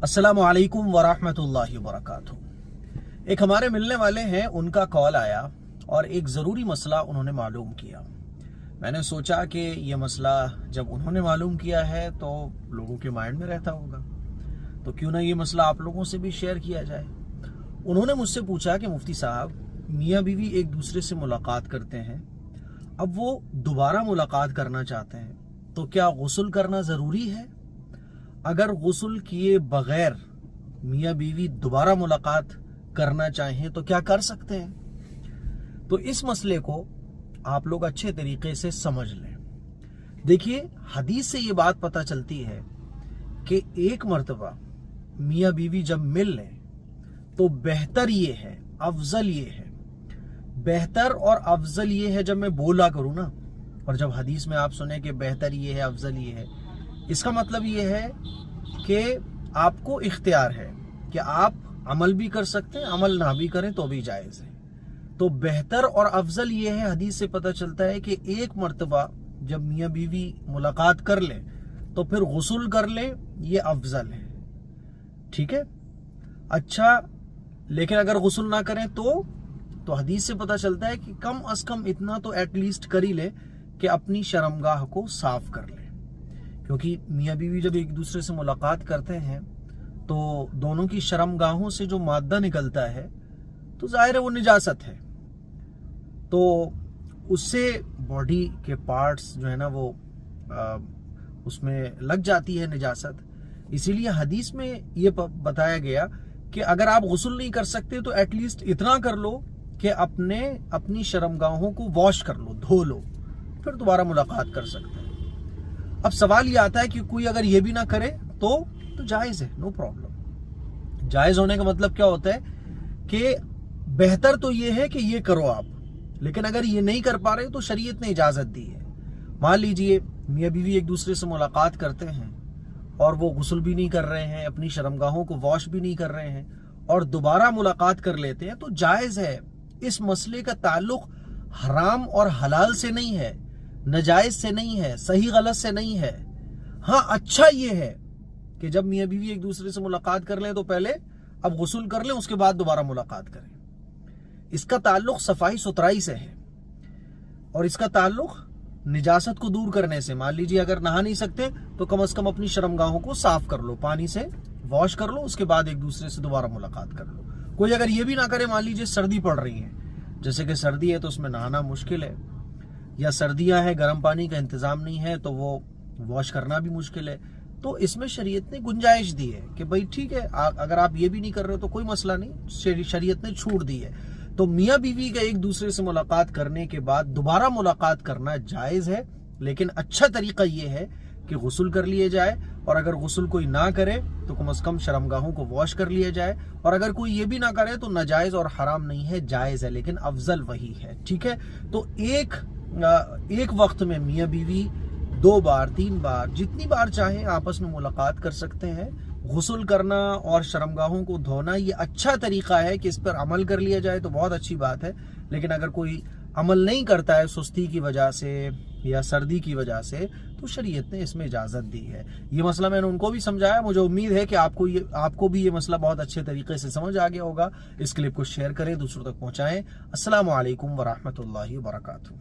अस्सलामु अलैकुम वरहमतुल्लाहि वबरकातुहू। एक हमारे मिलने वाले हैं, उनका कॉल आया और एक ज़रूरी मसला उन्होंने मालूम किया। मैंने सोचा कि ये मसला जब उन्होंने मालूम किया है तो लोगों के माइंड में रहता होगा, तो क्यों ना ये मसला आप लोगों से भी शेयर किया जाए। उन्होंने मुझसे पूछा कि मुफ्ती साहब, मियाँ बीवी एक दूसरे से मुलाकात करते हैं, अब वो दोबारा मुलाकात करना चाहते हैं, तो क्या गुस्ल करना ज़रूरी है? अगर गुस्ल किए बगैर मियाँ बीवी दोबारा मुलाकात करना चाहें तो क्या कर सकते हैं? तो इस मसले को आप लोग अच्छे तरीके से समझ लें। देखिए, हदीस से ये बात पता चलती है कि एक मर्तबा मियाँ बीवी जब मिल लें तो बेहतर ये है, अफजल ये है, बेहतर और अफजल ये है। जब मैं बोला करूँ ना, और जब हदीस में आप सुने कि बेहतर ये है, अफजल ये है, इसका मतलब ये है कि आपको इख्तियार है कि आप अमल भी कर सकते हैं, अमल ना भी करें तो भी जायज़ है। तो बेहतर और अफजल ये है, हदीस से पता चलता है कि एक मर्तबा जब मियाँ बीवी मुलाकात कर ले तो फिर गुस्ल कर ले, ये अफजल है। ठीक है, अच्छा, लेकिन अगर गुस्ल ना करें तो हदीस से पता चलता है कि कम अज कम इतना तो एटलीस्ट कर ही ले कि अपनी शर्मगाह को साफ कर ले। क्योंकि मियाँ बीवी जब एक दूसरे से मुलाकात करते हैं तो दोनों की शर्मगाहों से जो मादा निकलता है तो जाहिर है वो निजासत है, तो उससे बॉडी के पार्ट्स जो है ना वो उसमें लग जाती है निजासत। इसीलिए हदीस में ये बताया गया कि अगर आप गुस्ल नहीं कर सकते तो एटलीस्ट इतना कर लो कि अपनी शर्मगाहों को वॉश कर लो, धो लो, फिर दोबारा मुलाकात कर सकते हैं। अब सवाल ये आता है कि कोई अगर ये भी ना करे तो जायज़ है, नो प्रॉब्लम। जायज़ होने का मतलब क्या होता है कि बेहतर तो ये है कि ये करो आप, लेकिन अगर ये नहीं कर पा रहे तो शरीयत ने इजाज़त दी है। मान लीजिए मियाँ बीवी एक दूसरे से मुलाकात करते हैं और वो गुस्ल भी नहीं कर रहे हैं, अपनी शर्मगाहों को वॉश भी नहीं कर रहे हैं और दोबारा मुलाकात कर लेते हैं, तो जायज़ है। इस मसले का ताल्लुक हराम और हलाल से नहीं है, नाजायज से नहीं है, सही गलत से नहीं है। हाँ, अच्छा ये है कि जब मियाँ बीवी एक दूसरे से मुलाकात कर लें तो पहले अब गुस्ल कर लें, उसके बाद दोबारा मुलाकात करें। इसका ताल्लुक सफाई सुथराई से है और इसका ताल्लुक निजासत को दूर करने से। मान लीजिए अगर नहा नहीं सकते तो कम से कम अपनी शर्मगाहों को साफ कर लो, पानी से वॉश कर लो, उसके बाद एक दूसरे से दोबारा मुलाकात कर लो। कोई अगर ये भी ना करे, मान लीजिए सर्दी पड़ रही है, जैसे कि सर्दी है तो उसमें नहाना मुश्किल है, या सर्दियां हैं, गर्म पानी का इंतजाम नहीं है तो वो वॉश करना भी मुश्किल है, तो इसमें शरीयत ने गुंजाइश दी है कि भाई ठीक है, अगर आप ये भी नहीं कर रहे हो तो कोई मसला नहीं, शरीयत ने छूट दी है। तो मियाँ बीवी का एक दूसरे से मुलाकात करने के बाद दोबारा मुलाकात करना जायज़ है, लेकिन अच्छा तरीका ये है कि गुस्ल कर लिए जाए, और अगर गुस्ल कोई ना करे तो कम से कम शर्मगाहों को वॉश कर लिया जाए, और अगर कोई ये भी ना करे तो नाजायज़ और हराम नहीं है, जायज़ है, लेकिन अफजल वही है। ठीक है, तो एक वक्त में मियाँ बीवी 2 बार 3 बार जितनी बार चाहें आपस में मुलाकात कर सकते हैं। गुस्ल करना और शर्मगाहों को धोना ये अच्छा तरीका है कि इस पर अमल कर लिया जाए तो बहुत अच्छी बात है, लेकिन अगर कोई अमल नहीं करता है सुस्ती की वजह से या सर्दी की वजह से तो शरीयत ने इसमें इजाज़त दी है। ये मसला मैंने उनको भी समझाया। मुझे उम्मीद है कि आपको भी ये मसला बहुत अच्छे तरीके से समझ आ गया होगा। इस क्लिप को शेयर करें, दूसरों तक पहुँचाएँ। अस्सलामु अलैकुम वरहमतुल्लाहि वबरकातुहू।